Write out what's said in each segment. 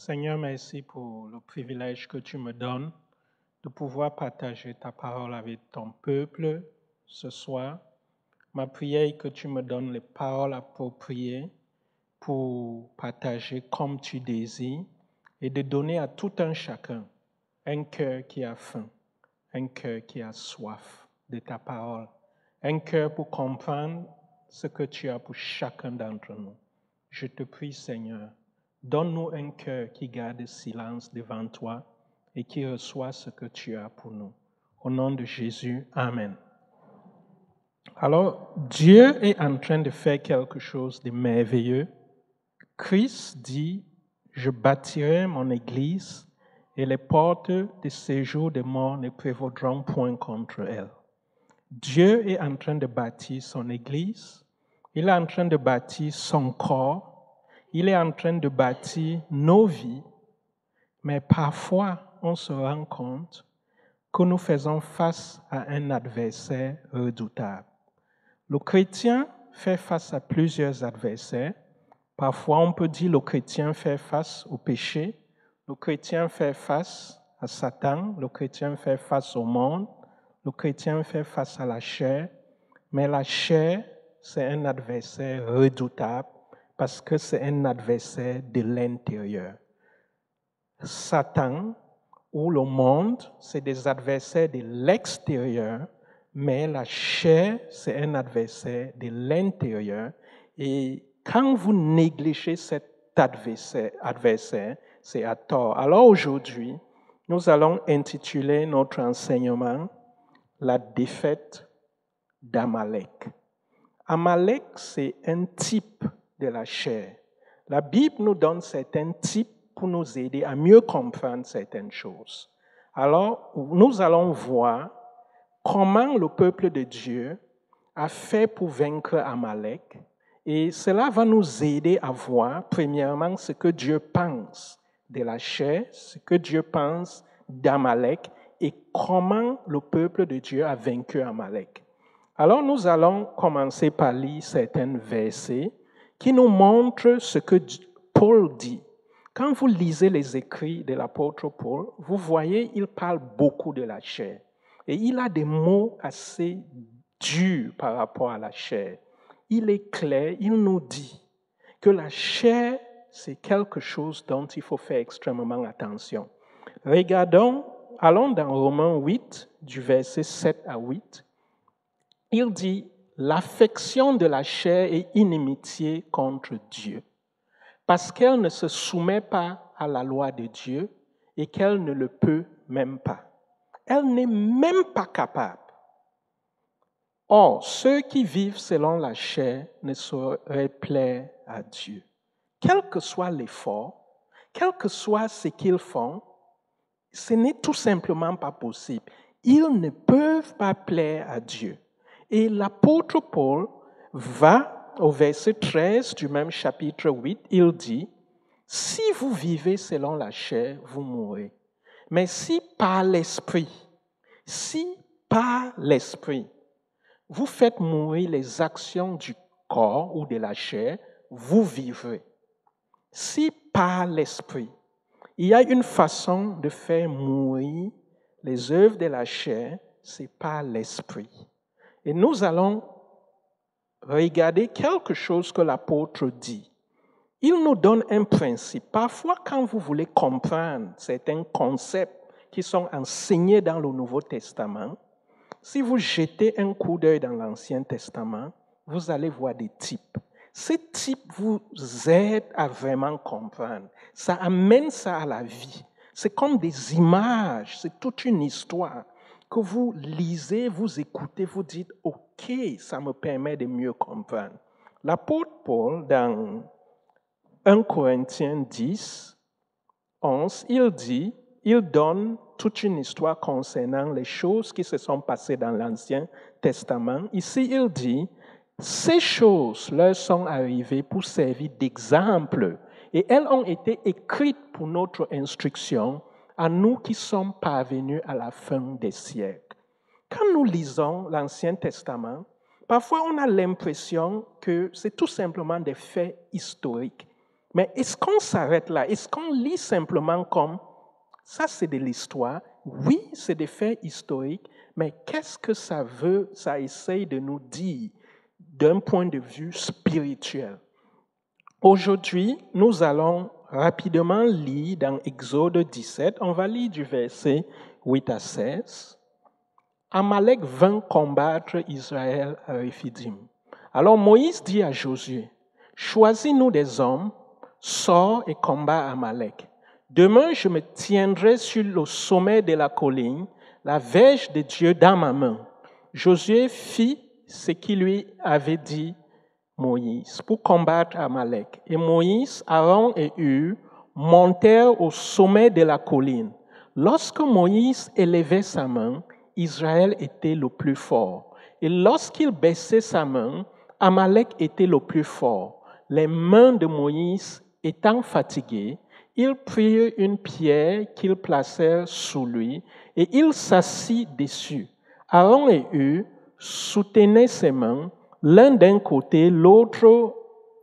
Seigneur, merci pour le privilège que tu me donnes de pouvoir partager ta parole avec ton peuple ce soir. Ma prière est que tu me donnes les paroles appropriées pour partager comme tu désires et de donner à tout un chacun un cœur qui a faim, un cœur qui a soif de ta parole, un cœur pour comprendre ce que tu as pour chacun d'entre nous. Je te prie, Seigneur, donne-nous un cœur qui garde silence devant toi et qui reçoit ce que tu as pour nous. Au nom de Jésus, Amen. Alors, Dieu est en train de faire quelque chose de merveilleux. Christ dit, je bâtirai mon église et les portes de séjour des morts ne prévaudront point contre elle. Dieu est en train de bâtir son église, il est en train de bâtir son corps, il est en train de bâtir nos vies, mais parfois on se rend compte que nous faisons face à un adversaire redoutable. Le chrétien fait face à plusieurs adversaires. Parfois, on peut dire que le chrétien fait face au péché, le chrétien fait face à Satan, le chrétien fait face au monde, le chrétien fait face à la chair. Mais la chair, c'est un adversaire redoutable parce que c'est un adversaire de l'intérieur. Satan ou le monde, c'est des adversaires de l'extérieur, mais la chair, c'est un adversaire de l'intérieur. Et quand vous négligez cet adversaire, c'est à tort. Alors aujourd'hui, nous allons intituler notre enseignement « La défaite d'Amalek ». Amalek, c'est un type de la chair. La Bible nous donne certains types pour nous aider à mieux comprendre certaines choses. Alors, nous allons voir comment le peuple de Dieu a fait pour vaincre Amalek. Et cela va nous aider à voir, premièrement, ce que Dieu pense de la chair, ce que Dieu pense d'Amalek et comment le peuple de Dieu a vaincu Amalek. Alors, nous allons commencer par lire certains versets qui nous montrent ce que Paul dit. Quand vous lisez les écrits de l'apôtre Paul, vous voyez, il parle beaucoup de la chair. Et il a des mots assez durs par rapport à la chair. Il est clair, il nous dit que la chair, c'est quelque chose dont il faut faire extrêmement attention. Allons dans Romains 8, du verset 7 à 8. Il dit, l'affection de la chair est inimitié contre Dieu, parce qu'elle ne se soumet pas à la loi de Dieu et qu'elle ne le peut même pas. Elle n'est même pas capable. Or, ceux qui vivent selon la chair ne sauraient plaire à Dieu. Quel que soit l'effort, quel que soit ce qu'ils font, ce n'est tout simplement pas possible. Ils ne peuvent pas plaire à Dieu. Et l'apôtre Paul va au verset 13 du même chapitre 8, il dit, « Si vous vivez selon la chair, vous mourrez. Mais si par l'esprit, vous faites mourir les actions du corps ou de la chair, vous vivrez. Si par l'esprit, il y a une façon de faire mourir les œuvres de la chair, c'est par l'esprit. » Et nous allons regarder quelque chose que l'apôtre dit. Il nous donne un principe. Parfois, quand vous voulez comprendre certains concepts qui sont enseignés dans le Nouveau Testament, si vous jetez un coup d'œil dans l'Ancien Testament, vous allez voir des types. Ces types vous aident à vraiment comprendre. Ça amène ça à la vie. C'est comme des images, c'est toute une histoire que vous lisez, vous écoutez, vous dites « Ok, ça me permet de mieux comprendre ». L'apôtre Paul, dans 1 Corinthiens 10, 11, il donne toute une histoire concernant les choses qui se sont passées dans l'Ancien Testament. Ici, il dit « Ces choses leur sont arrivées pour servir d'exemple et elles ont été écrites pour notre instruction à nous qui sommes parvenus à la fin des siècles. » Quand nous lisons l'Ancien Testament, parfois on a l'impression que c'est tout simplement des faits historiques. Mais est-ce qu'on s'arrête là? Est-ce qu'on lit simplement comme ça, c'est de l'histoire? Oui, c'est des faits historiques, mais qu'est-ce que ça essaye de nous dire d'un point de vue spirituel? Aujourd'hui, nous allons rapidement lire dans Exode 17, on va lire du verset 8 à 16. Amalek vint combattre Israël à Rephidim. Alors Moïse dit à Josué, choisis-nous des hommes, sors et combat Amalek. Demain, je me tiendrai sur le sommet de la colline, la verge de Dieu dans ma main. Josué fit ce qu'il lui avait dit Moïse pour combattre Amalek. Et Moïse, Aaron et Hur montèrent au sommet de la colline. Lorsque Moïse élevait sa main, Israël était le plus fort. Et lorsqu'il baissait sa main, Amalek était le plus fort. Les mains de Moïse étant fatiguées, ils prirent une pierre qu'ils placèrent sous lui et il s'assit dessus. Aaron et Hur soutenaient ses mains, l'un d'un côté, l'autre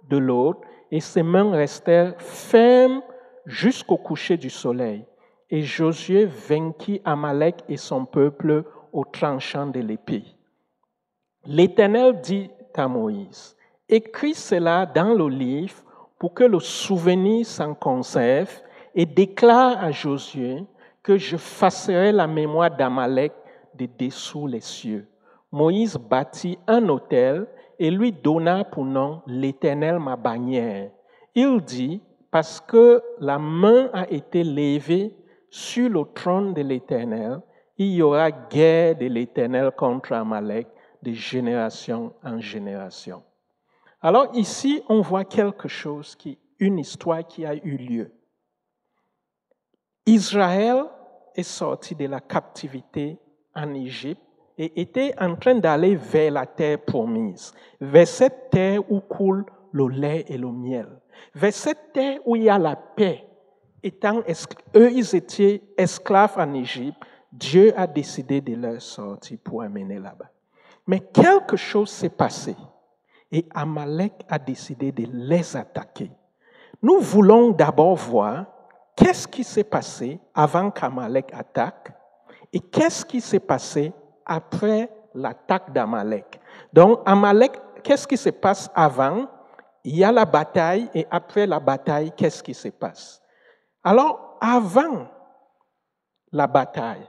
de l'autre, et ses mains restèrent fermes jusqu'au coucher du soleil. Et Josué vainquit Amalek et son peuple au tranchant de l'épée. L'Éternel dit à Moïse, « Écris cela dans le livre pour que le souvenir s'en conserve et déclare à Josué que je effacerai la mémoire d'Amalek de dessous les cieux. » Moïse bâtit un autel et lui donna pour nom l'Éternel ma bannière. Il dit, parce que la main a été levée sur le trône de l'Éternel, il y aura guerre de l'Éternel contre Amalek de génération en génération. Alors ici, on voit quelque chose, une histoire qui a eu lieu. Israël est sorti de la captivité en Égypte et était en train d'aller vers la terre promise, vers cette terre où coule le lait et le miel, vers cette terre où il y a la paix. Eux, ils étaient esclaves en Égypte, Dieu a décidé de leur sortir pour amener là-bas. Mais quelque chose s'est passé et Amalek a décidé de les attaquer. Nous voulons d'abord voir qu'est-ce qui s'est passé avant qu'Amalek attaque et qu'est-ce qui s'est passé après l'attaque d'Amalek. Donc, Amalek, qu'est-ce qui se passe avant? Il y a la bataille et après la bataille, qu'est-ce qui se passe? Alors, avant la bataille,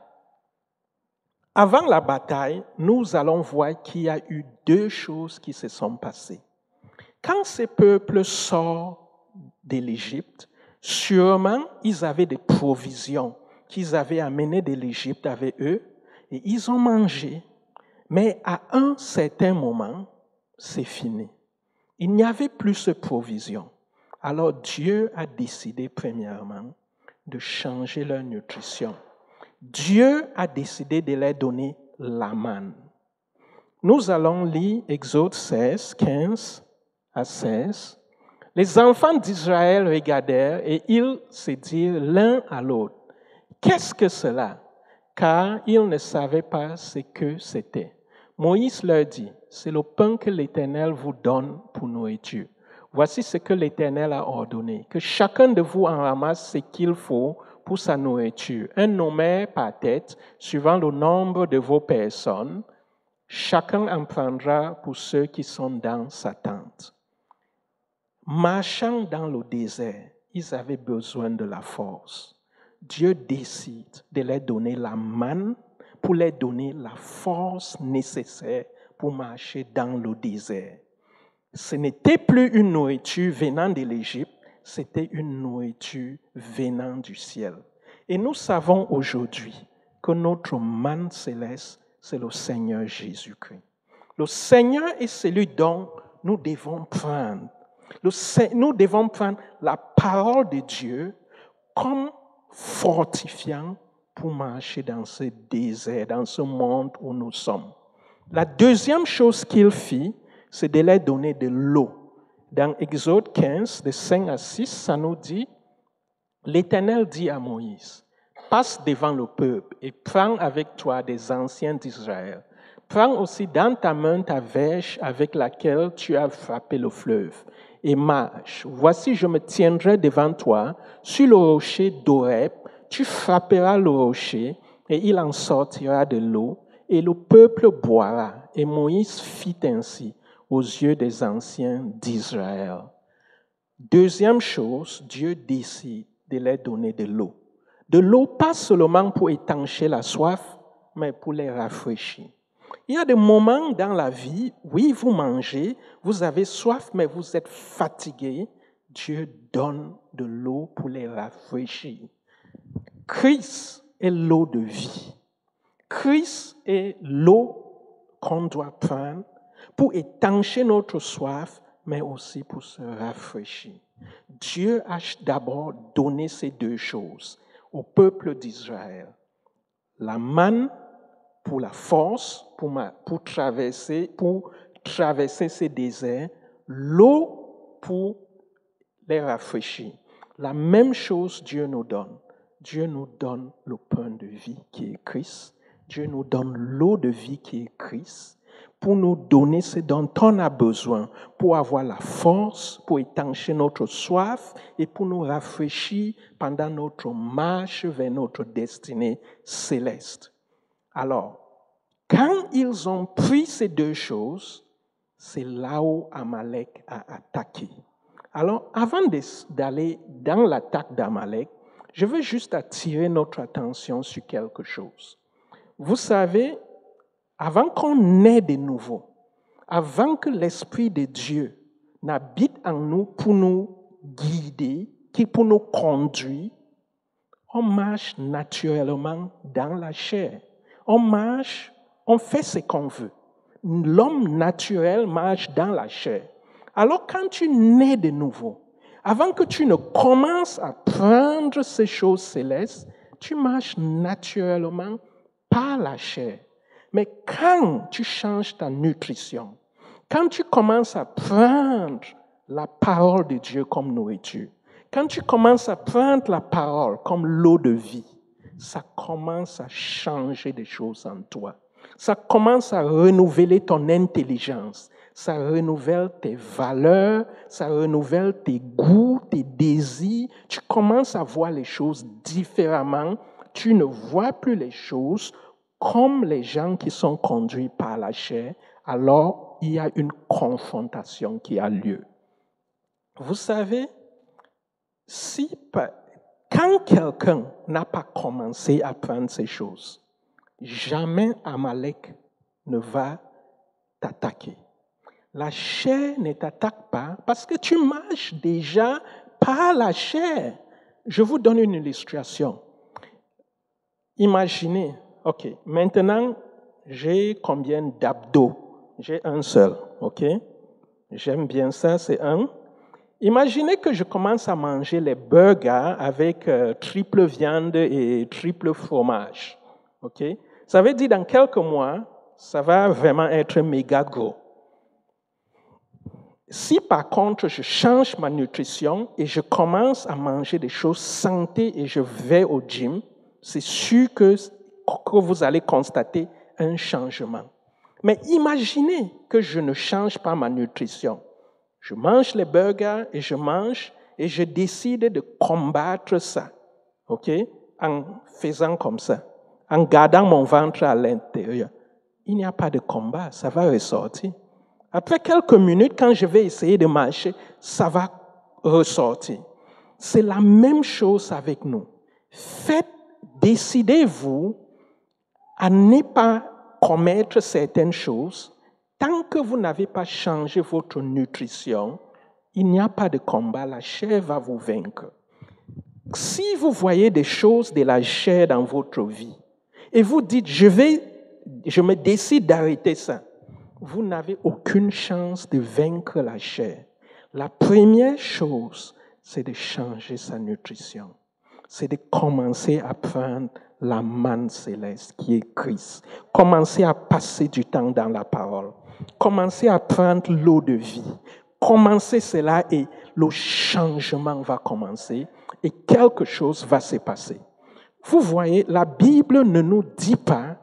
nous allons voir qu'il y a eu deux choses qui se sont passées. Quand ces peuples sortent de l'Égypte, sûrement ils avaient des provisions qu'ils avaient amenées de l'Égypte avec eux et ils ont mangé. Mais à un certain moment, c'est fini. Il n'y avait plus ces provisions. Alors Dieu a décidé premièrement de changer leur nutrition. Dieu a décidé de leur donner la manne. Nous allons lire Exode 16, 15 à 16. Les enfants d'Israël regardèrent et ils se dirent l'un à l'autre, « Qu'est-ce que cela ?» Car ils ne savaient pas ce que c'était. Moïse leur dit, « C'est le pain que l'Éternel vous donne pour nourriture. Voici ce que l'Éternel a ordonné, que chacun de vous en ramasse ce qu'il faut pour sa nourriture, un homère par tête, suivant le nombre de vos personnes. Chacun en prendra pour ceux qui sont dans sa tente. » Marchant dans le désert, ils avaient besoin de la force. Dieu décide de leur donner la manne pour leur donner la force nécessaire pour marcher dans le désert. Ce n'était plus une nourriture venant de l'Égypte, c'était une nourriture venant du ciel. Et nous savons aujourd'hui que notre manne céleste, c'est le Seigneur Jésus-Christ. Le Seigneur est celui dont nous devons prendre. Nous devons prendre la parole de Dieu comme fortifiant pour marcher dans ce désert, dans ce monde où nous sommes. La deuxième chose qu'il fit, c'est de leur donner de l'eau. Dans Exode 15, de 5 à 6, ça nous dit, l'Éternel dit à Moïse, « Passe devant le peuple et prends avec toi des anciens d'Israël. Prends aussi dans ta main ta verge avec laquelle tu as frappé le fleuve. et marche. Voici, je me tiendrai devant toi sur le rocher d'Horeb. Tu frapperas le rocher et il en sortira de l'eau et le peuple boira. Et Moïse fit ainsi aux yeux des anciens d'Israël. Deuxième chose, Dieu décide de leur donner de l'eau. De l'eau pas seulement pour étancher la soif, mais pour les rafraîchir. Il y a des moments dans la vie, oui, vous mangez, vous avez soif, mais vous êtes fatigué. Dieu donne de l'eau pour les rafraîchir. Christ est l'eau de vie. Christ est l'eau qu'on doit prendre pour étancher notre soif, mais aussi pour se rafraîchir. Dieu a d'abord donné ces deux choses au peuple d'Israël. La manne pour la force, pour traverser ces déserts, l'eau pour les rafraîchir. La même chose Dieu nous donne. Dieu nous donne le pain de vie qui est Christ. Dieu nous donne l'eau de vie qui est Christ pour nous donner ce dont on a besoin, pour avoir la force, pour étancher notre soif et pour nous rafraîchir pendant notre marche vers notre destinée céleste. Alors, quand ils ont pris ces deux choses, c'est là où Amalek a attaqué. Alors, avant d'aller dans l'attaque d'Amalek, je veux juste attirer notre attention sur quelque chose. Vous savez, avant qu'on ait de nouveau, avant que l'Esprit de Dieu n'habite en nous pour nous guider, pour nous conduire, on marche naturellement dans la chair. On marche, on fait ce qu'on veut. L'homme naturel marche dans la chair. Alors quand tu nais de nouveau, avant que tu ne commences à prendre ces choses célestes, tu marches naturellement par la chair. Mais quand tu changes ta nutrition, quand tu commences à prendre la parole de Dieu comme nourriture, quand tu commences à prendre la parole comme l'eau de vie, ça commence à changer des choses en toi. Ça commence à renouveler ton intelligence. Ça renouvelle tes valeurs, ça renouvelle tes goûts, tes désirs. Tu commences à voir les choses différemment. Tu ne vois plus les choses comme les gens qui sont conduits par la chair. Alors, il y a une confrontation qui a lieu. Vous savez, quand quelqu'un n'a pas commencé à prendre ces choses, jamais Amalek ne va t'attaquer. La chair ne t'attaque pas parce que tu marches déjà par la chair. Je vous donne une illustration. Imaginez, ok, maintenant, j'ai combien d'abdos? J'ai un seul, ok? J'aime bien ça, c'est un. Imaginez que je commence à manger les burgers avec triple viande et triple fromage, ok? Ça veut dire dans quelques mois, ça va vraiment être méga gros. Si par contre je change ma nutrition et je commence à manger des choses santé et je vais au gym, c'est sûr que vous allez constater un changement. Mais imaginez que je ne change pas ma nutrition. Je mange les burgers et je décide de combattre ça, ok? En faisant comme ça, en gardant mon ventre à l'intérieur. Il n'y a pas de combat, ça va ressortir. Après quelques minutes, quand je vais essayer de marcher, ça va ressortir. C'est la même chose avec nous. Décidez-vous à ne pas commettre certaines choses. Tant que vous n'avez pas changé votre nutrition, il n'y a pas de combat, la chair va vous vaincre. Si vous voyez des choses de la chair dans votre vie et vous dites, je me décide d'arrêter ça, vous n'avez aucune chance de vaincre la chair. La première chose, c'est de changer sa nutrition. C'est de commencer à prendre la manne céleste qui est Christ. Commencer à passer du temps dans la parole. Commencer à prendre l'eau de vie. Commencer cela et le changement va commencer et quelque chose va se passer. Vous voyez, la Bible ne nous dit pas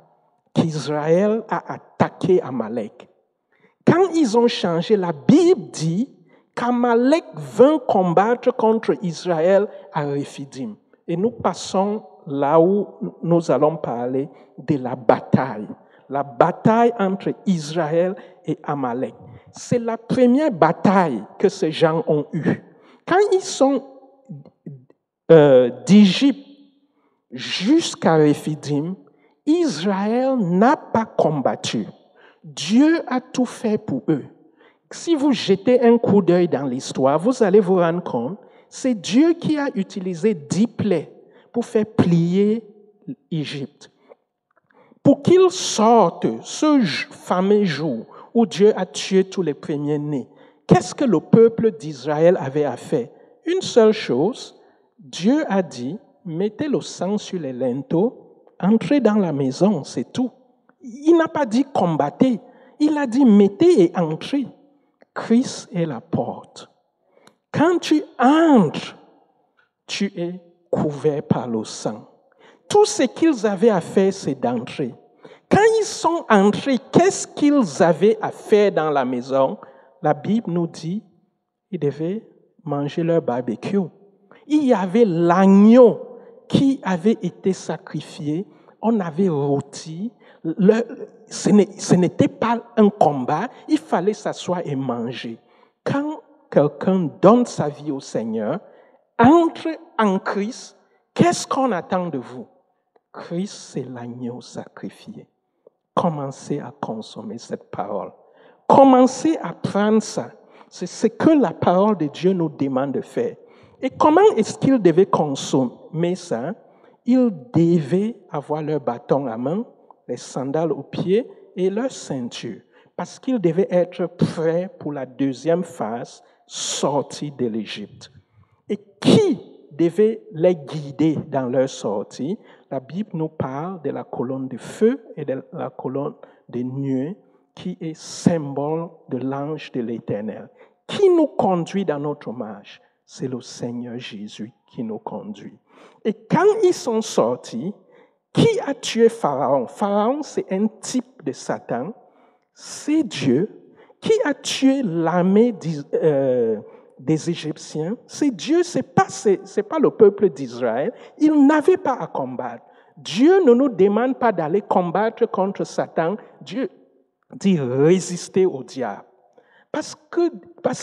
qu'Israël a attaqué Amalek. Quand ils ont changé, la Bible dit qu'Amalek vint combattre contre Israël à Rephidim. Et nous passons là où nous allons parler de la bataille entre Israël et Amalek. C'est la première bataille que ces gens ont eue. Quand ils sont d'Égypte jusqu'à Rephidim, Israël n'a pas combattu. Dieu a tout fait pour eux. Si vous jetez un coup d'œil dans l'histoire, vous allez vous rendre compte, c'est Dieu qui a utilisé 10 plaies pour faire plier l'Égypte. Pour qu'ils sortent ce fameux jour où Dieu a tué tous les premiers-nés, qu'est-ce que le peuple d'Israël avait à faire? Une seule chose, Dieu a dit, mettez le sang sur les linteaux, entrez dans la maison, c'est tout. Il n'a pas dit combattez, il a dit mettez et entrez. Christ est la porte. Quand tu entres, tu es couvert par le sang. Tout ce qu'ils avaient à faire, c'est d'entrer. Quand ils sont entrés, qu'est-ce qu'ils avaient à faire dans la maison? La Bible nous dit qu'ils devaient manger leur barbecue. Il y avait l'agneau qui avait été sacrifié. On avait rôti. Ce n'était pas un combat. Il fallait s'asseoir et manger. Quand quelqu'un donne sa vie au Seigneur, entre en Christ, qu'est-ce qu'on attend de vous? Christ, c'est l'agneau sacrifié. Commencez à consommer cette parole. Commencez à prendre ça. C'est ce que la parole de Dieu nous demande de faire. Et comment est-ce qu'ils devaient consommer ça? Ils devaient avoir leur bâton à main, les sandales aux pieds et leur ceinture. Parce qu'ils devaient être prêts pour la deuxième phase, sortie de l'Égypte. Et qui devait les guider dans leur sortie? La Bible nous parle de la colonne de feu et de la colonne de nuée qui est symbole de l'ange de l'Éternel. Qui nous conduit dans notre marche? C'est le Seigneur Jésus qui nous conduit. Et quand ils sont sortis, qui a tué Pharaon? Pharaon, c'est un type de Satan. C'est Dieu. Qui a tué l'armée des Égyptiens? C'est Dieu, c'est pas le peuple d'Israël. Ils n'avaient pas à combattre. Dieu ne nous demande pas d'aller combattre contre Satan. Dieu dit résister au diable. Parce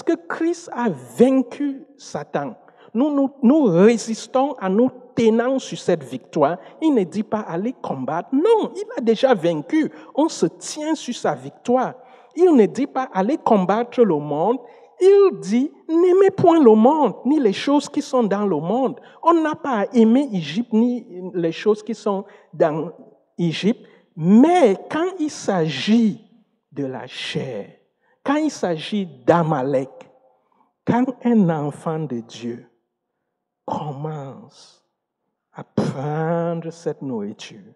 que Christ a vaincu Satan. Nous résistons en nous tenant sur cette victoire. Il ne dit pas aller combattre. Non, il a déjà vaincu. On se tient sur sa victoire. Il ne dit pas aller combattre le monde. Il dit n'aimez point le monde, ni les choses qui sont dans le monde. On n'a pas à aimer Égypte, ni les choses qui sont dans Égypte. Mais quand il s'agit de la chair, quand il s'agit d'Amalek, quand un enfant de Dieu commence à prendre cette nourriture,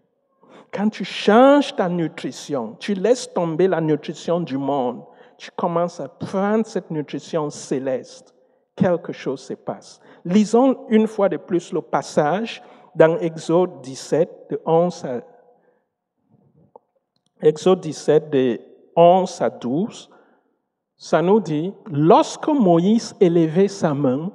quand tu changes ta nutrition, tu laisses tomber la nutrition du monde, tu commences à prendre cette nutrition céleste, quelque chose se passe. Lisons une fois de plus le passage dans Exode 17, de 11 à 12. Ça nous dit, lorsque Moïse élevait sa main,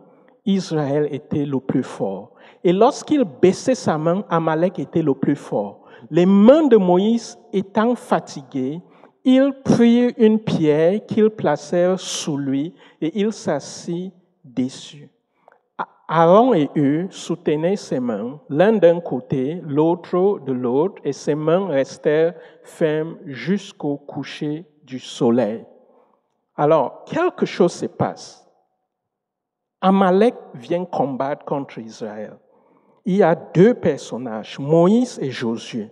Israël était le plus fort. Et lorsqu'il baissait sa main, Amalek était le plus fort. Les mains de Moïse étant fatiguées, ils prirent une pierre qu'ils placèrent sous lui et il s'assit dessus. Aaron et eux soutenaient ses mains, l'un d'un côté, l'autre de l'autre, et ses mains restèrent fermes jusqu'au coucher du soleil. Alors, quelque chose se passe. Amalek vient combattre contre Israël. Il y a deux personnages, Moïse et Josué.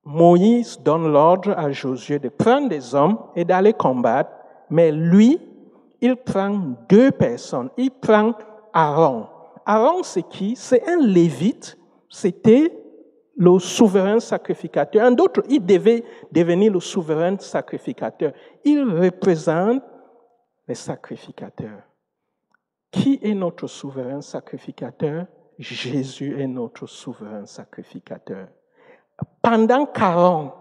Moïse donne l'ordre à Josué de prendre des hommes et d'aller combattre, mais lui, il prend deux personnes. Il prend Aaron. Aaron, c'est qui? C'est un lévite. C'était le souverain sacrificateur. En d'autres, il devait devenir le souverain sacrificateur. Il représente les sacrificateurs. Qui est notre souverain sacrificateur? Jésus est notre souverain sacrificateur. Pendant qu'Aaron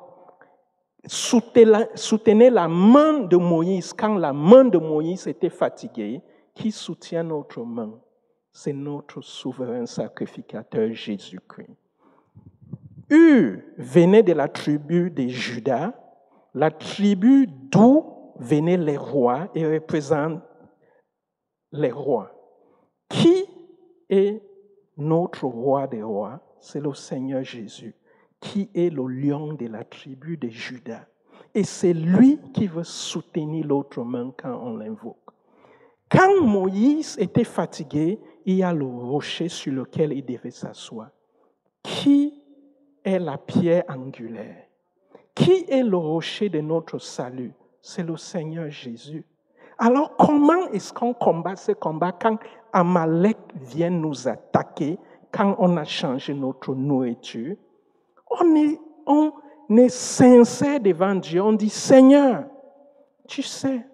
soutenait la main de Moïse, quand la main de Moïse était fatiguée, qui soutient notre main, c'est notre souverain sacrificateur Jésus-Christ. Venait de la tribu de Juda, la tribu d'où venaient les rois et représente les rois. Qui est notre roi des rois? C'est le Seigneur Jésus, qui est le lion de la tribu de Juda. Et c'est lui qui veut soutenir l'autre main quand on l'invoque. Quand Moïse était fatigué, il y a le rocher sur lequel il devait s'asseoir. Qui est la pierre angulaire? Qui est le rocher de notre salut? C'est le Seigneur Jésus. Alors comment est-ce qu'on combat ce combat quand Amalek vient nous attaquer, quand on a changé notre nourriture? On est sincère devant Dieu. On dit, Seigneur, tu sais,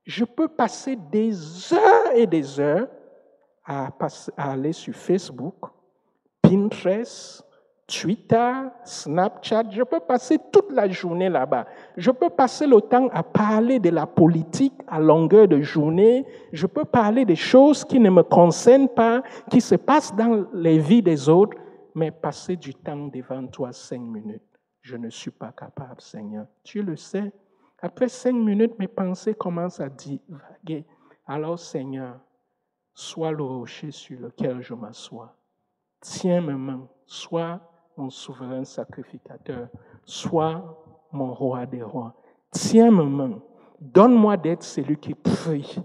je peux passer des heures et des heures à aller sur Facebook, Pinterest, Twitter, Snapchat. Je peux passer toute la journée là-bas. Je peux passer le temps à parler de la politique à longueur de journée. Je peux parler des choses qui ne me concernent pas, qui se passent dans les vies des autres, mais passer du temps devant toi 5 minutes. Je ne suis pas capable, Seigneur. Tu le sais. Après 5 minutes, mes pensées commencent à divaguer. Alors, Seigneur, sois le rocher sur lequel je m'assois. Tiens mes mains, sois mon souverain sacrificateur, sois mon roi des rois. Tiens mes mains, donne-moi d'être celui qui prie.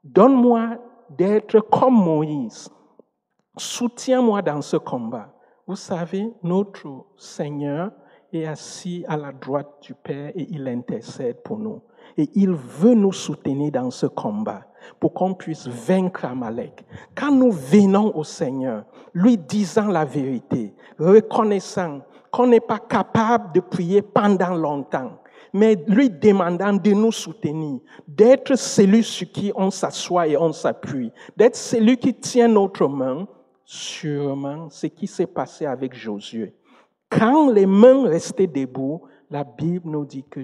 Donne-moi d'être comme Moïse. Soutiens-moi dans ce combat. Vous savez, notre Seigneur est assis à la droite du Père et il intercède pour nous. Et il veut nous soutenir dans ce combat pour qu'on puisse vaincre Amalek. Quand nous venons au Seigneur, lui disant la vérité, reconnaissant qu'on n'est pas capable de prier pendant longtemps, mais lui demandant de nous soutenir, d'être celui sur qui on s'assoit et on s'appuie, d'être celui qui tient notre main, sûrement ce qui s'est passé avec Josué. Quand les mains restaient debout, la Bible nous dit que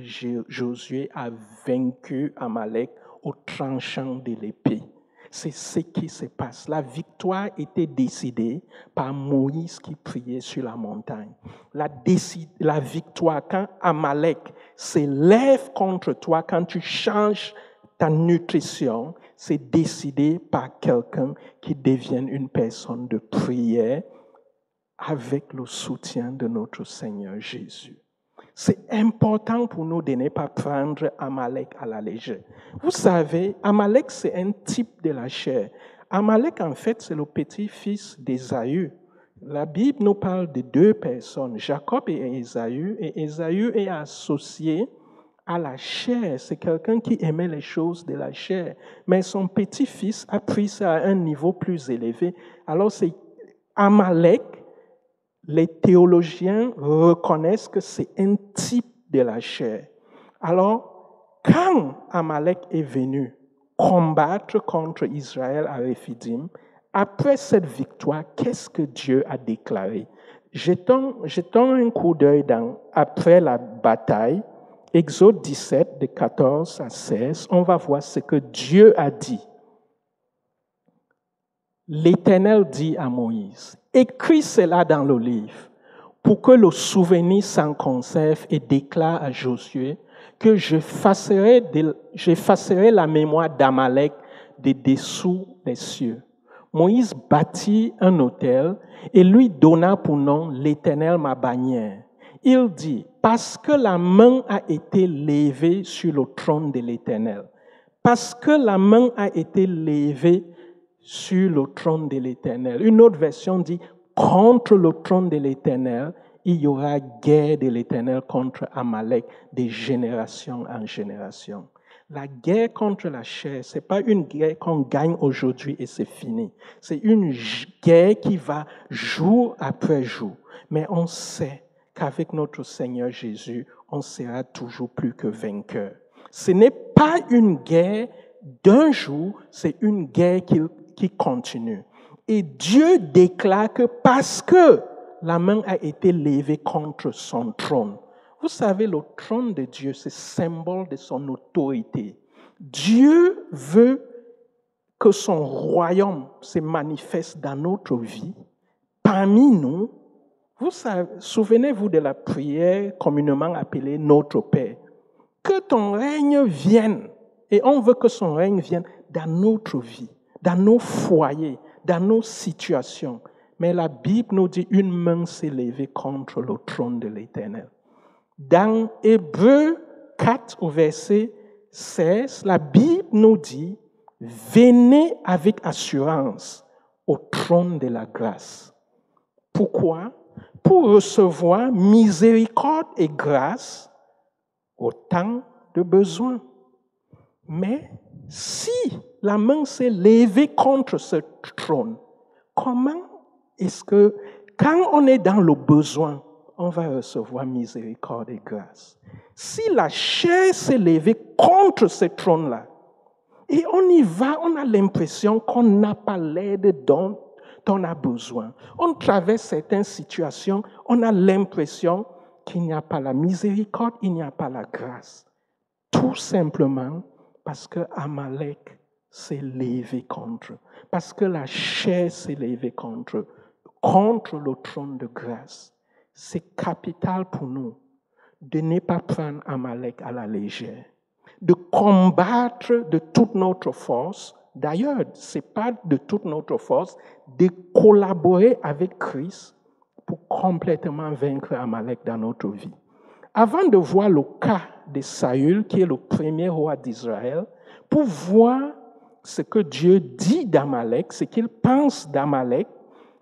Josué a vaincu Amalek au tranchant de l'épée. C'est ce qui se passe. La victoire était décidée par Moïse qui priait sur la montagne. La victoire, quand Amalek s'élève contre toi, quand tu changes ta nutrition, c'est décidé par quelqu'un qui devient une personne de prière avec le soutien de notre Seigneur Jésus. C'est important pour nous de ne pas prendre Amalek à la légère. Vous savez, Amalek, c'est un type de la chair. Amalek, en fait, c'est le petit-fils d'Ésaü. La Bible nous parle de 2 personnes, Jacob et Ésaü est associé à la chair. C'est quelqu'un qui aimait les choses de la chair. Mais son petit-fils a pris ça à un niveau plus élevé. Alors, c'est Amalek. Les théologiens reconnaissent que c'est un type de la chair. Alors, quand Amalek est venu combattre contre Israël à Rephidim, après cette victoire, qu'est-ce que Dieu a déclaré? Jetons un coup d'œil après la bataille, Exode 17, de 14 à 16, on va voir ce que Dieu a dit. L'Éternel dit à Moïse, « Écris cela dans le livre, pour que le souvenir s'en conserve et déclare à Josué que j'effacerai la mémoire d'Amalek de dessous les cieux. » Moïse bâtit un autel et lui donna pour nom l'Éternel ma bannière. Il dit, « Parce que la main a été levée sur le trône de l'Éternel. » Parce que la main a été levée sur le trône de l'Éternel. Une autre version dit, contre le trône de l'Éternel, il y aura guerre de l'Éternel contre Amalek de génération en génération. La guerre contre la chair, ce n'est pas une guerre qu'on gagne aujourd'hui et c'est fini. C'est une guerre qui va jour après jour. Mais on sait qu'avec notre Seigneur Jésus, on sera toujours plus que vainqueur. Ce n'est pas une guerre d'un jour, c'est une guerre qui continue. Et Dieu déclare que parce que la main a été levée contre son trône. Vous savez, le trône de Dieu, c'est symbole de son autorité. Dieu veut que son royaume se manifeste dans notre vie, parmi nous. Souvenez-vous de la prière communément appelée Notre Père. Que ton règne vienne, et on veut que son règne vienne dans notre vie, dans nos foyers, dans nos situations. Mais la Bible nous dit une main s'est levée contre le trône de l'Éternel. Dans Hébreux 4 au verset 16, la Bible nous dit « Venez avec assurance au trône de la grâce. » Pourquoi? Pour recevoir miséricorde et grâce au temps de besoin. Mais si la main s'est levée contre ce trône, comment est-ce que, quand on est dans le besoin, on va recevoir miséricorde et grâce? Si la chair s'est levée contre ce trône-là, et on y va, on a l'impression qu'on n'a pas l'aide dont on a besoin. On traverse certaines situations, on a l'impression qu'il n'y a pas la miséricorde, il n'y a pas la grâce. Tout simplement parce que Amalek s'est levé contre, parce que la chair s'est levée contre le trône de grâce. C'est capital pour nous de ne pas prendre Amalek à la légère, de combattre de toute notre force. D'ailleurs, ce n'est pas de toute notre force, de collaborer avec Christ pour complètement vaincre Amalek dans notre vie. Avant de voir le cas de Saül, qui est le premier roi d'Israël, pour voir ce que Dieu dit d'Amalek, ce qu'il pense d'Amalek,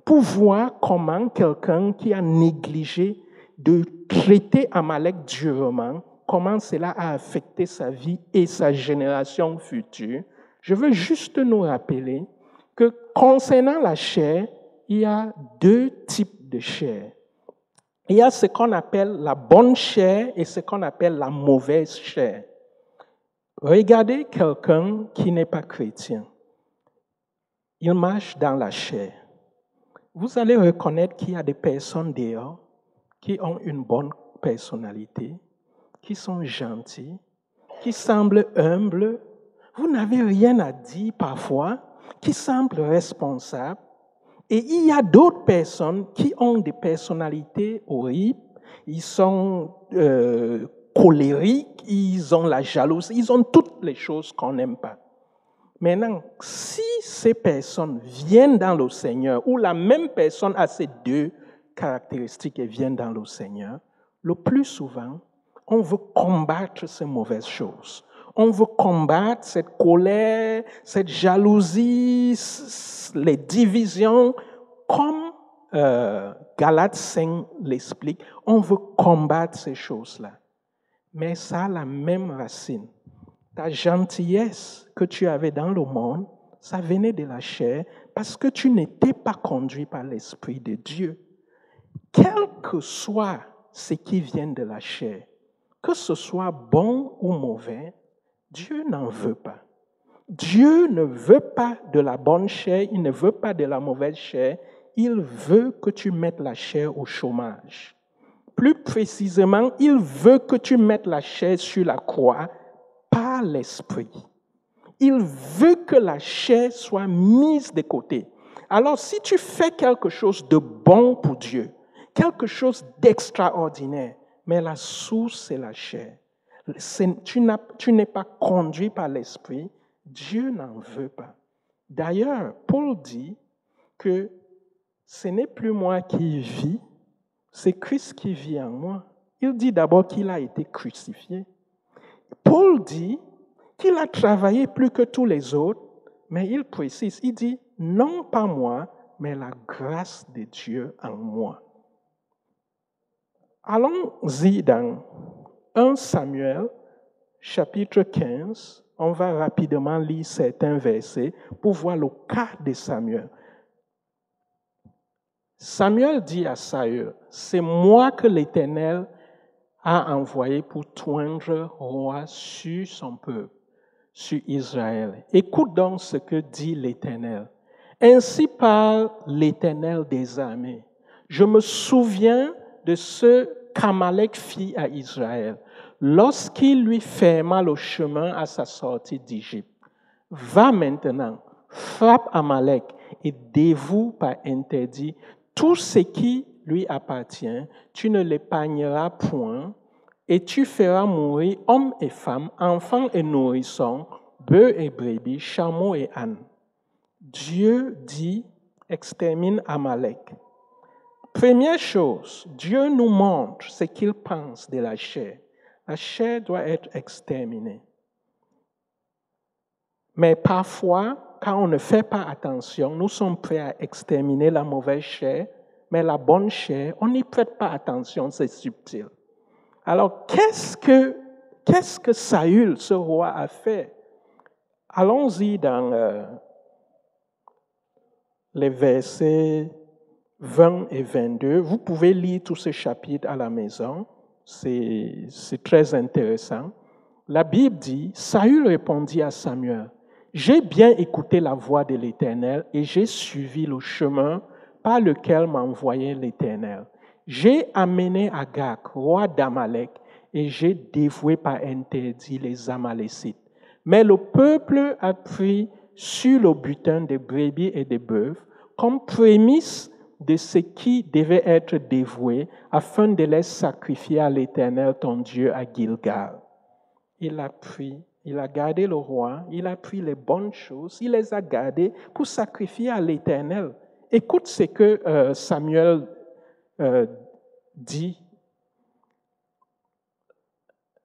pour voir comment quelqu'un qui a négligé de traiter Amalek durement, comment cela a affecté sa vie et sa génération future, je veux juste nous rappeler que concernant la chair, il y a deux types de chair. Il y a ce qu'on appelle la bonne chair et ce qu'on appelle la mauvaise chair. Regardez quelqu'un qui n'est pas chrétien. Il marche dans la chair. Vous allez reconnaître qu'il y a des personnes dehors qui ont une bonne personnalité, qui sont gentilles, qui semblent humbles. Vous n'avez rien à dire parfois, qui semblent responsables. Et il y a d'autres personnes qui ont des personnalités horribles. Ils sont colériques, ils ont la jalousie, ils ont toutes les choses qu'on n'aime pas. Maintenant, si ces personnes viennent dans le Seigneur, ou la même personne a ces deux caractéristiques et vient dans le Seigneur, le plus souvent, on veut combattre ces mauvaises choses. On veut combattre cette colère, cette jalousie, les divisions, comme Galates 5 l'explique. On veut combattre ces choses-là. Mais ça a la même racine. Ta gentillesse que tu avais dans le monde, ça venait de la chair parce que tu n'étais pas conduit par l'Esprit de Dieu. Quel que soit ce qui vient de la chair, que ce soit bon ou mauvais, Dieu n'en veut pas. Dieu ne veut pas de la bonne chair, il ne veut pas de la mauvaise chair, il veut que tu mettes la chair au chômage. Plus précisément, il veut que tu mettes la chair sur la croix par l'Esprit. Il veut que la chair soit mise de côté. Alors, si tu fais quelque chose de bon pour Dieu, quelque chose d'extraordinaire, mais la source, c'est la chair. Tu n'es pas conduit par l'Esprit, Dieu n'en veut pas. D'ailleurs, Paul dit que ce n'est plus moi qui vis, c'est Christ qui vit en moi. Il dit d'abord qu'il a été crucifié. Paul dit qu'il a travaillé plus que tous les autres, mais il précise, il dit, non pas moi, mais la grâce de Dieu en moi. Allons-y dans 1 Samuel, chapitre 15. On va rapidement lire certains versets pour voir le cas de Samuel. Samuel dit à Saül, « C'est moi que l'Éternel a envoyé pour toindre roi sur son peuple, sur Israël. Écoute donc ce que dit l'Éternel. Ainsi parle l'Éternel des armées. Je me souviens de ce qu'Amalek fit à Israël lorsqu'il lui ferma le chemin à sa sortie d'Égypte. Va maintenant, frappe Amalek et dévoue par interdit tout ce qui lui appartient. Tu ne l'épargneras point et tu feras mourir hommes et femmes, enfants et nourrissons, bœufs et brebis, chameaux et ânes. Dieu dit, extermine Amalek. Première chose, Dieu nous montre ce qu'il pense de la chair. La chair doit être exterminée. Mais parfois, quand on ne fait pas attention, nous sommes prêts à exterminer la mauvaise chair, mais la bonne chair, on n'y prête pas attention, c'est subtil. Alors, qu'est-ce que Saül, ce roi, a fait? Allons-y dans les versets 20 et 22. Vous pouvez lire tout ce chapitre à la maison. C'est très intéressant. La Bible dit, Saül répondit à Samuel, « J'ai bien écouté la voix de l'Éternel et j'ai suivi le chemin par lequel m'a envoyé l'Éternel. J'ai amené Agag, roi d'Amalek, et j'ai dévoué par interdit les Amalécites. Mais le peuple a pris sur le butin des brebis et des bœufs comme prémisse de ce qui devait être dévoué afin de les sacrifier à l'Éternel ton Dieu à Gilgal. » Il a gardé le roi, il a pris les bonnes choses, il les a gardées pour sacrifier à l'Éternel. Écoute ce que Samuel dit.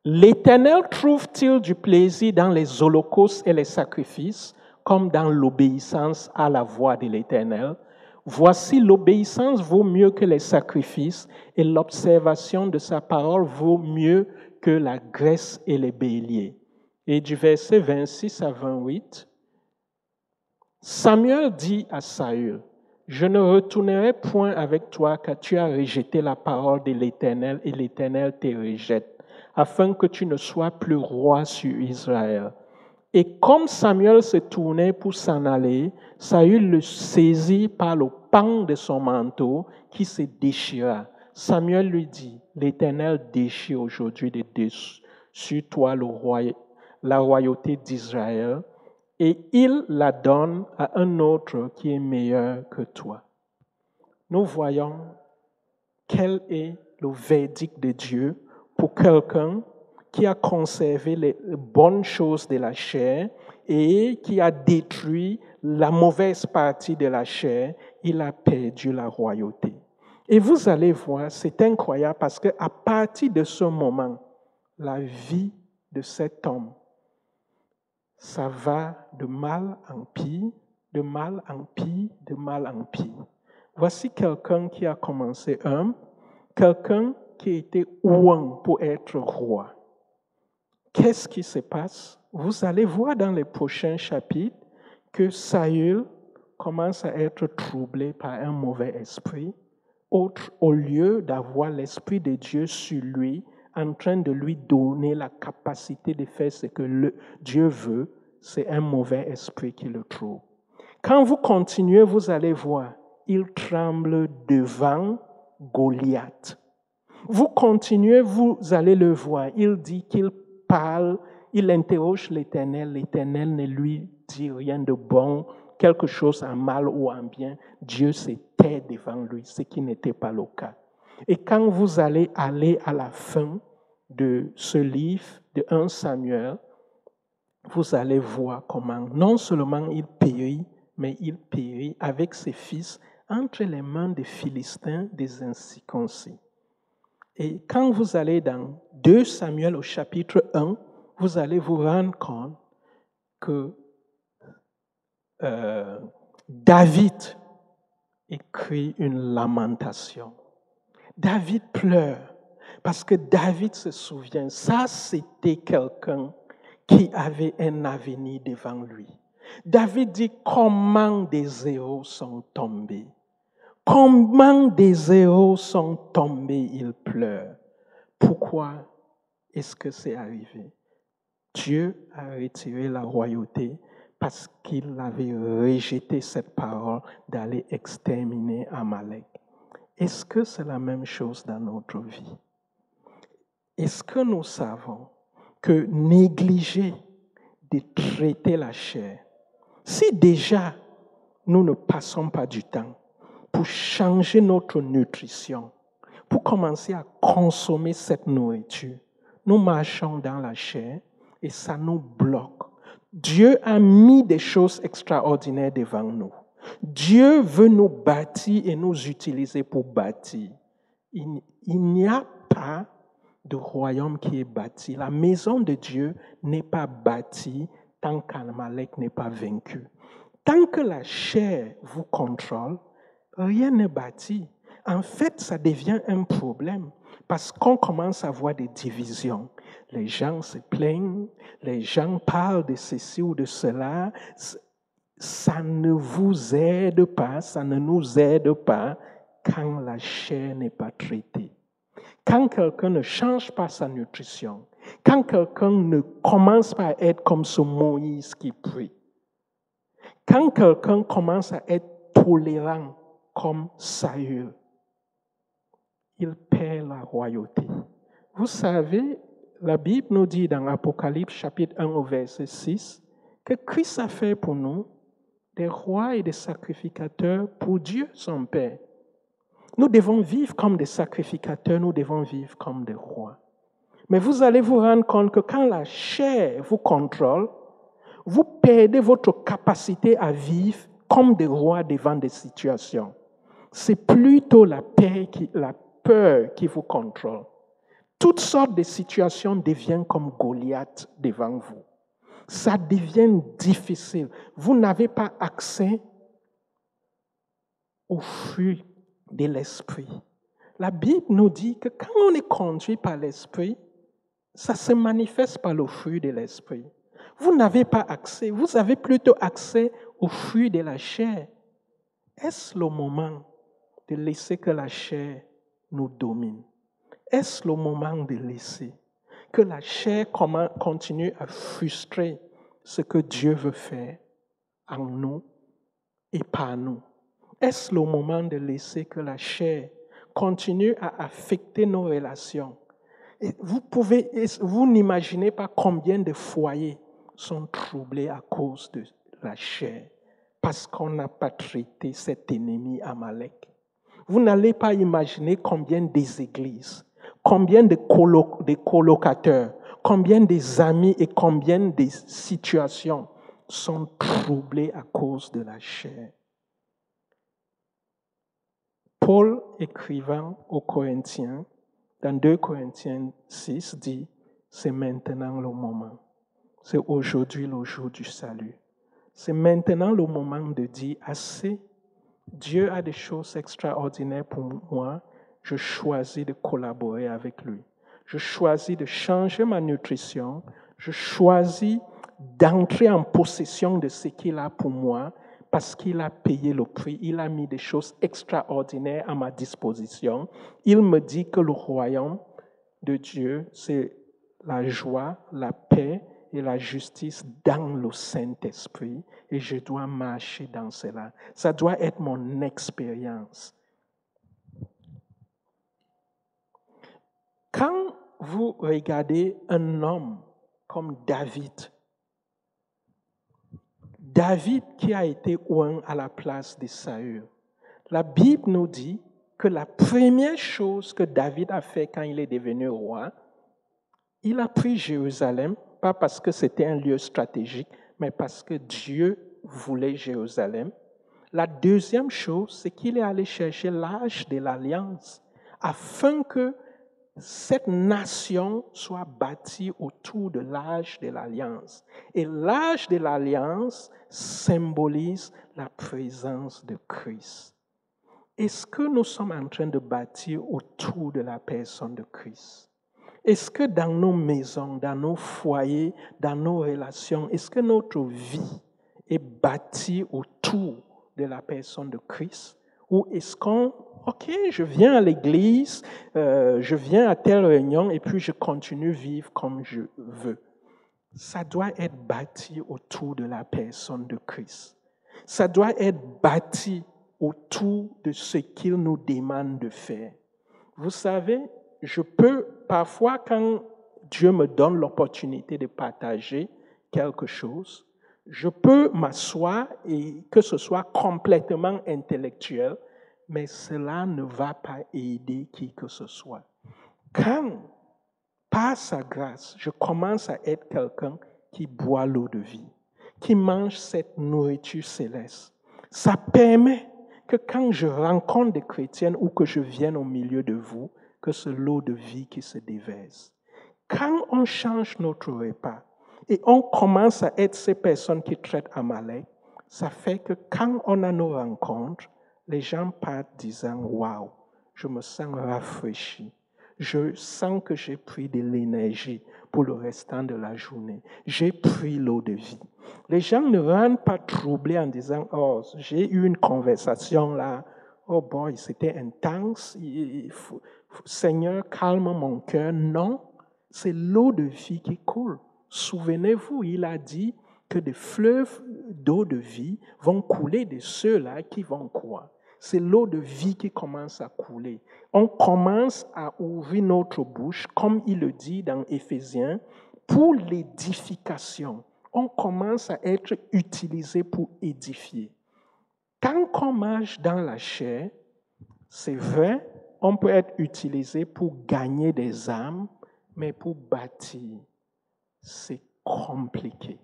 L'Éternel trouve-t-il du plaisir dans les holocaustes et les sacrifices, comme dans l'obéissance à la voix de l'Éternel? Voici, l'obéissance vaut mieux que les sacrifices, et l'observation de sa parole vaut mieux que la graisse et les béliers. Et du verset 26 à 28, Samuel dit à Saül, « Je ne retournerai point avec toi, car tu as rejeté la parole de l'Éternel, et l'Éternel te rejette, afin que tu ne sois plus roi sur Israël. » Et comme Samuel se tournait pour s'en aller, Saül le saisit par le pan de son manteau qui se déchira. Samuel lui dit, « L'Éternel déchire aujourd'hui de sur toi la royauté d'Israël, et il la donne à un autre qui est meilleur que toi. » Nous voyons quel est le verdict de Dieu pour quelqu'un qui a conservé les bonnes choses de la chair et qui a détruit la mauvaise partie de la chair. Il a perdu la royauté. Et vous allez voir, c'est incroyable parce qu'à partir de ce moment, la vie de cet homme, ça va de mal en pire, de mal en pire, de mal en pire. Voici quelqu'un qui a commencé humble, quelqu'un qui était ouin pour être roi. Qu'est-ce qui se passe? Vous allez voir dans les prochains chapitres que Saül commence à être troublé par un mauvais esprit, au lieu d'avoir l'Esprit de Dieu sur lui, en train de lui donner la capacité de faire ce que Dieu veut, c'est un mauvais esprit qui le trouve. Quand vous continuez, vous allez voir, il tremble devant Goliath. Vous continuez, vous allez le voir, il dit qu'il parle, il interroge l'Éternel, l'Éternel ne lui dit rien de bon, quelque chose en mal ou en bien, Dieu se tait devant lui, ce qui n'était pas le cas. Et quand vous allez aller à la fin de ce livre de 1 Samuel, vous allez voir comment non seulement il périt, mais il périt avec ses fils entre les mains des Philistins, des incirconcis. Et quand vous allez dans 2 Samuel au chapitre 1, vous allez vous rendre compte que David écrit une lamentation. David pleure parce que David se souvient, ça c'était quelqu'un qui avait un avenir devant lui. David dit, comment des héros sont tombés. Comment des héros sont tombés, il pleure. Pourquoi est-ce que c'est arrivé? Dieu a retiré la royauté parce qu'il avait rejeté cette parole d'aller exterminer Amalek. Est-ce que c'est la même chose dans notre vie? Est-ce que nous savons que négliger de traiter la chair, Si déjà nous ne passons pas du temps pour changer notre nutrition, pour commencer à consommer cette nourriture, nous marchons dans la chair et ça nous bloque. Dieu a mis des choses extraordinaires devant nous. Dieu veut nous bâtir et nous utiliser pour bâtir. Il n'y a pas de royaume qui est bâti. La maison de Dieu n'est pas bâtie tant qu'Amalek n'est pas vaincu. Tant que la chair vous contrôle, rien n'est bâti. En fait, ça devient un problème parce qu'on commence à voir des divisions. Les gens se plaignent, les gens parlent de ceci ou de cela. Ça ne vous aide pas, ça ne nous aide pas quand la chair n'est pas traitée. Quand quelqu'un ne change pas sa nutrition, quand quelqu'un ne commence pas à être comme ce Moïse qui prie, quand quelqu'un commence à être tolérant comme Saül, il perd la royauté. Vous savez, la Bible nous dit dans Apocalypse chapitre 1 au verset 6 que Christ a fait pour nous des rois et des sacrificateurs pour Dieu son Père. Nous devons vivre comme des sacrificateurs, nous devons vivre comme des rois. Mais vous allez vous rendre compte que quand la chair vous contrôle, vous perdez votre capacité à vivre comme des rois devant des situations. C'est plutôt la peur qui vous contrôle. Toutes sortes de situations deviennent comme Goliath devant vous. Ça devient difficile. Vous n'avez pas accès aux fruits de l'esprit. La Bible nous dit que quand on est conduit par l'esprit, ça se manifeste par le fruit de l'esprit. Vous n'avez pas accès, vous avez plutôt accès aux fruits de la chair. Est-ce le moment de laisser que la chair nous domine? Est-ce le moment de laisser que la chair continue à frustrer ce que Dieu veut faire en nous et par nous? Est-ce le moment de laisser que la chair continue à affecter nos relations? Et vous n'imaginez pas combien de foyers sont troublés à cause de la chair, parce qu'on n'a pas traité cet ennemi Amalek. Vous n'allez pas imaginer combien des églises, combien de colocateurs, combien des amis et combien des situations sont troublées à cause de la chair. Paul, écrivant aux Corinthiens, dans 2 Corinthiens 6, dit, c'est maintenant le moment. C'est aujourd'hui le jour du salut. C'est maintenant le moment de dire, assez, Dieu a des choses extraordinaires pour moi, je choisis de collaborer avec lui. Je choisis de changer ma nutrition, je choisis d'entrer en possession de ce qu'il a pour moi, parce qu'il a payé le prix, il a mis des choses extraordinaires à ma disposition. Il me dit que le royaume de Dieu, c'est la joie, la paix et la justice dans le Saint-Esprit, et je dois marcher dans cela. Ça doit être mon expérience. Quand vous regardez un homme comme David qui a été oint à la place de Saül, la Bible nous dit que la première chose que David a fait quand il est devenu roi, il a pris Jérusalem, pas parce que c'était un lieu stratégique, mais parce que Dieu voulait Jérusalem. La deuxième chose, c'est qu'il est allé chercher l'âge de l'alliance, afin que cette nation soit bâtie autour de l'âge de l'alliance. Et l'âge de l'alliance symbolise la présence de Christ. Est-ce que nous sommes en train de bâtir autour de la personne de Christ? Est-ce que dans nos maisons, dans nos foyers, dans nos relations, est-ce que notre vie est bâtie autour de la personne de Christ? Ou est-ce je viens à l'église, je viens à telle réunion et puis je continue à vivre comme je veux? Ça doit être bâti autour de la personne de Christ. Ça doit être bâti autour de ce qu'il nous demande de faire. Vous savez, je peux, parfois, quand Dieu me donne l'opportunité de partager quelque chose, Je peux m'asseoir et que ce soit complètement intellectuel, mais cela ne va pas aider qui que ce soit. Quand, par sa grâce, je commence à être quelqu'un qui boit l'eau de vie, qui mange cette nourriture céleste, ça permet que quand je rencontre des chrétiennes ou que je vienne au milieu de vous, que c'est l'eau de vie qui se déverse. Quand on change notre repas et on commence à être ces personnes qui traitent Amalek, ça fait que quand on a nos rencontres, les gens partent disant « Waouh, je me sens rafraîchi. Je sens que j'ai pris de l'énergie pour le restant de la journée. J'ai pris l'eau de vie. » Les gens ne rentrent pas troublés en disant « Oh, j'ai eu une conversation là. Oh boy, c'était intense. Seigneur, calme mon cœur. » Non, c'est l'eau de vie qui coule. Souvenez-vous, il a dit que des fleuves d'eau de vie vont couler de ceux-là qui vont croire. C'est l'eau de vie qui commence à couler. On commence à ouvrir notre bouche, comme il le dit dans Éphésiens, pour l'édification. On commence à être utilisé pour édifier. Quand on marche dans la chair, c'est vrai, on peut être utilisé pour gagner des âmes, mais pour bâtir, c'est compliqué.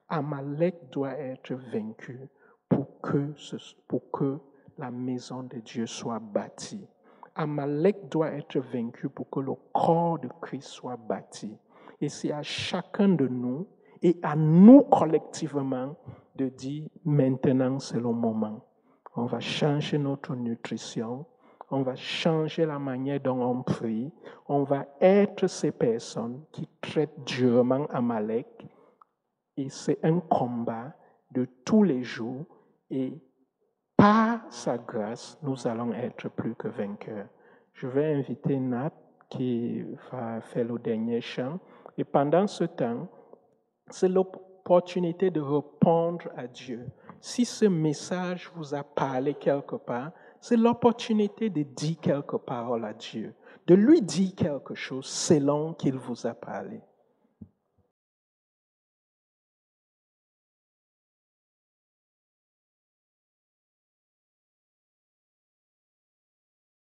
Amalek doit être vaincu pour que la maison de Dieu soit bâtie. Amalek doit être vaincu pour que le corps de Christ soit bâti. Et c'est à chacun de nous et à nous collectivement de dire maintenant c'est le moment. On va changer notre nutrition, on va changer la manière dont on prie, on va être ces personnes qui traitent durement Amalek. Et c'est un combat de tous les jours et par sa grâce, nous allons être plus que vainqueurs. Je vais inviter Nat qui va faire le dernier chant. Et pendant ce temps, c'est l'opportunité de répondre à Dieu. Si ce message vous a parlé quelque part, c'est l'opportunité de dire quelques paroles à Dieu, de lui dire quelque chose selon qu'il vous a parlé.